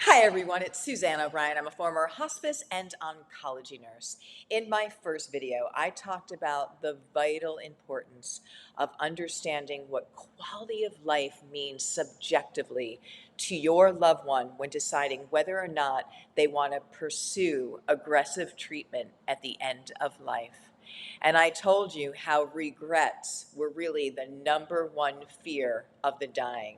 Hi everyone, it's Suzanne O'Brien. I'm a former hospice and oncology nurse. In my first video, I talked about the vital importance of understanding what quality of life means subjectively to your loved one when deciding whether or not they want to pursue aggressive treatment at the end of life. And I told you how regrets were really the number one fear of the dying.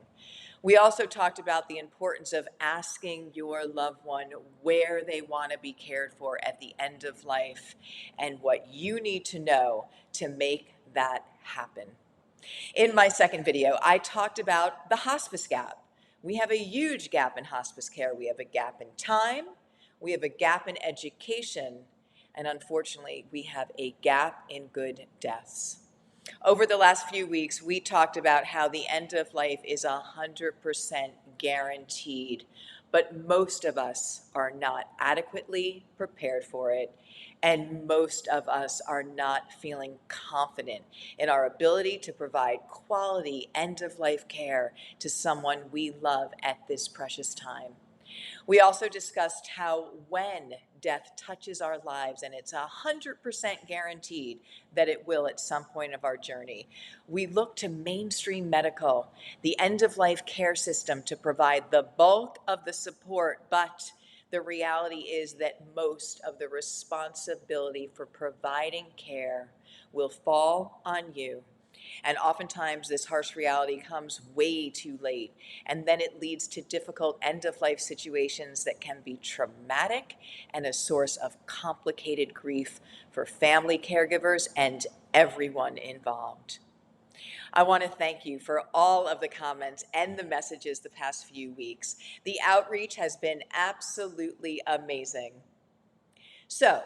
We also talked about the importance of asking your loved one where they want to be cared for at the end of life and what you need to know to make that happen. In my second video, I talked about the hospice gap. We have a huge gap in hospice care. We have a gap in time, we have a gap in education, and unfortunately, we have a gap in good deaths. Over the last few weeks, we talked about how the end of life is 100% guaranteed, but most of us are not adequately prepared for it, and most of us are not feeling confident in our ability to provide quality end of life care to someone we love at this precious time. We also discussed how when death touches our lives, and it's 100% guaranteed that it will at some point of our journey, we look to mainstream medical, the end-of-life care system, to provide the bulk of the support, but the reality is that most of the responsibility for providing care will fall on you. And oftentimes, this harsh reality comes way too late. And then it leads to difficult end of life situations that can be traumatic and a source of complicated grief for family caregivers and everyone involved. I want to thank you for all of the comments and the messages the past few weeks. The outreach has been absolutely amazing. So,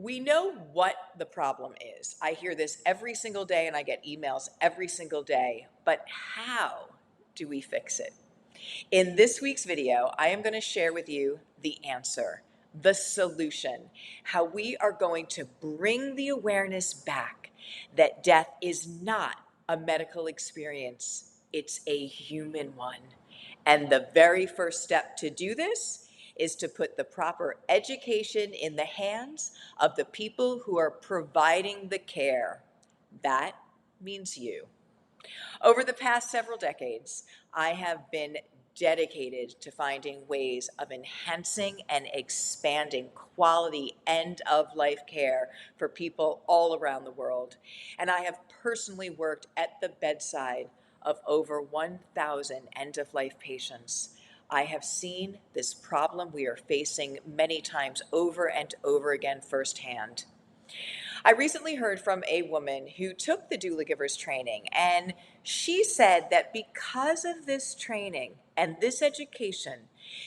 we know what the problem is. I hear this every single day and I get emails every single day, but how do we fix it? In this week's video, I am going to share with you the answer, the solution, how we are going to bring the awareness back that death is not a medical experience, it's a human one. And the very first step to do this is to put the proper education in the hands of the people who are providing the care. That means you. Over the past several decades, I have been dedicated to finding ways of enhancing and expanding quality end of life care for people all around the world. And I have personally worked at the bedside of over 1,000 end of life patients. I have seen this problem we are facing many times over and over again firsthand. I recently heard from a woman who took the Doula Givers training, and she said that because of this training and this education,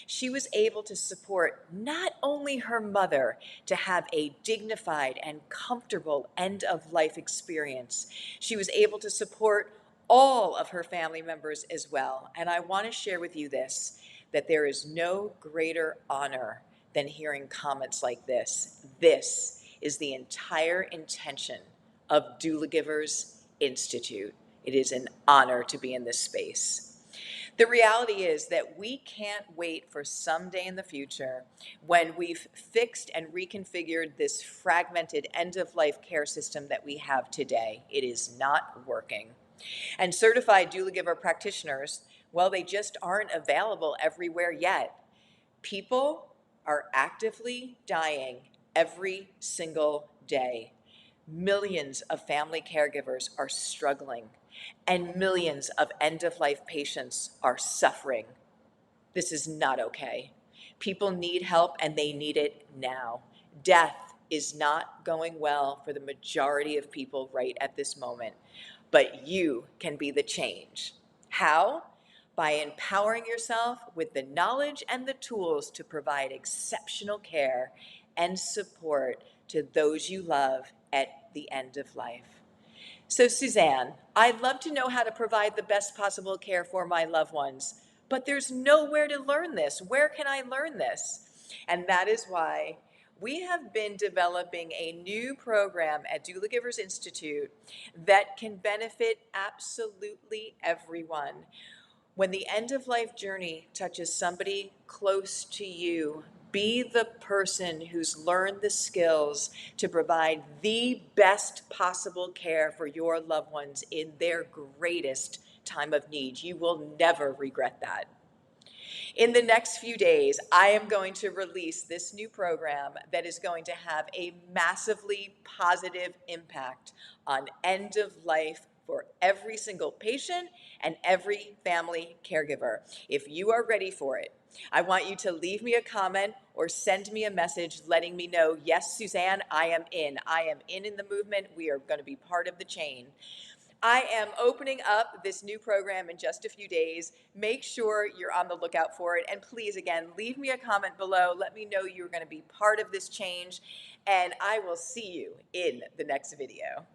she was able to support not only her mother to have a dignified and comfortable end of life experience, she was able to support all of her family members as well. And I want to share with you this, that there is no greater honor than hearing comments like this. This is the entire intention of Doula Givers Institute. It is an honor to be in this space. The reality is that we can't wait for someday in the future when we've fixed and reconfigured this fragmented end-of-life care system that we have today. It is not working. And certified Doula Giver practitioners, well, they just aren't available everywhere yet. People are actively dying every single day. Millions of family caregivers are struggling, and millions of end-of-life patients are suffering. This is not okay. People need help, and they need it now. Death is not going well for the majority of people right at this moment, but you can be the change. How? By empowering yourself with the knowledge and the tools to provide exceptional care and support to those you love at the end of life. So, Suzanne, I'd love to know how to provide the best possible care for my loved ones, but there's nowhere to learn this. Where can I learn this? And that is why we have been developing a new program at Doula Givers Institute that can benefit absolutely everyone. When the end of life journey touches somebody close to you, be the person who's learned the skills to provide the best possible care for your loved ones in their greatest time of need. You will never regret that. In the next few days, I am going to release this new program that is going to have a massively positive impact on end of life for every single patient and every family caregiver. If you are ready for it, I want you to leave me a comment or send me a message letting me know, yes, Suzanne, I am in. I am in the movement. We are going to be part of the chain. I am opening up this new program in just a few days. Make sure you're on the lookout for it. And please, again, leave me a comment below. Let me know you're going to be part of this change. And I will see you in the next video.